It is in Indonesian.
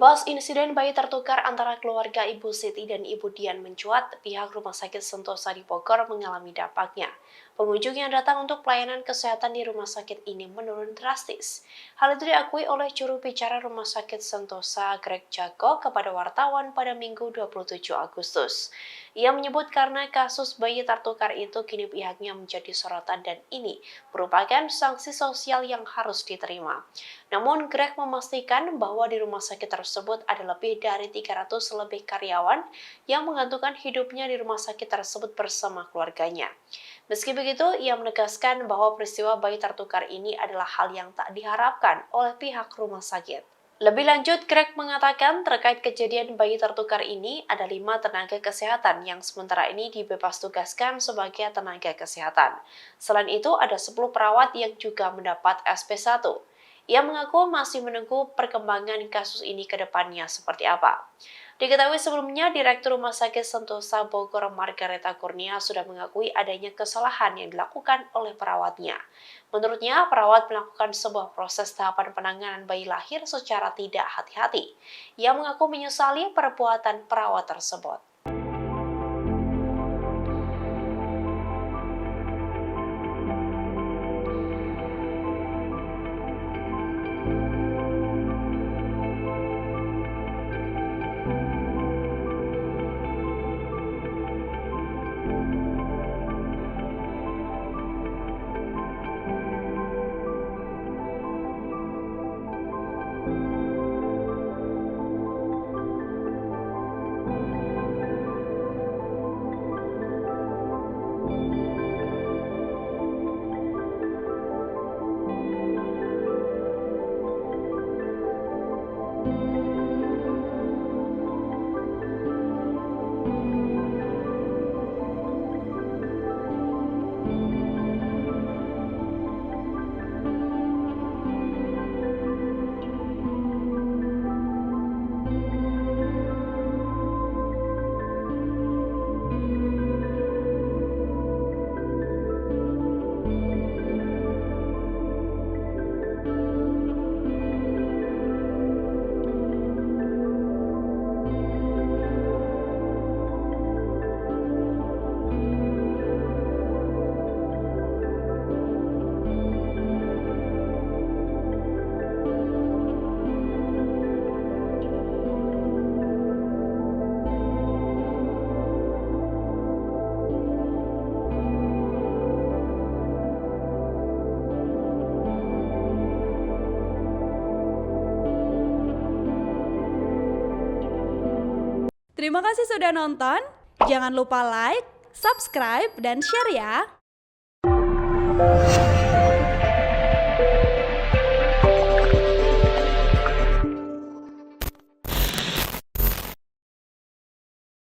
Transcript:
Bahas insiden bayi tertukar antara keluarga Ibu Siti dan Ibu Dian mencuat, pihak Rumah Sakit Sentosa di Bogor mengalami dampaknya. Pengunjung yang datang untuk pelayanan kesehatan di rumah sakit ini menurun drastis. Hal itu diakui oleh juru bicara Rumah Sakit Sentosa, Greg Jago, kepada wartawan pada Minggu 27 Agustus. Ia menyebut karena kasus bayi tertukar itu kini pihaknya menjadi sorotan dan ini merupakan sanksi sosial yang harus diterima. Namun Greg memastikan bahwa di rumah sakit tersebut ada lebih dari 300 lebih karyawan yang menggantungkan hidupnya di rumah sakit tersebut bersama keluarganya. Meski begitu, ia menegaskan bahwa peristiwa bayi tertukar ini adalah hal yang tak diharapkan oleh pihak rumah sakit. Lebih lanjut, Greg mengatakan terkait kejadian bayi tertukar ini ada 5 tenaga kesehatan yang sementara ini dibebas tugaskan sebagai tenaga kesehatan. Selain itu, ada 10 perawat yang juga mendapat SP1. Ia mengaku masih menunggu perkembangan kasus ini ke depannya seperti apa. Diketahui sebelumnya, Direktur Rumah Sakit Sentosa Bogor Margareta Kurnia sudah mengakui adanya kesalahan yang dilakukan oleh perawatnya. Menurutnya, perawat melakukan sebuah proses tahapan penanganan bayi lahir secara tidak hati-hati. Ia mengaku menyesali perbuatan perawat tersebut. Terima kasih sudah nonton. Jangan lupa like, subscribe, dan share ya.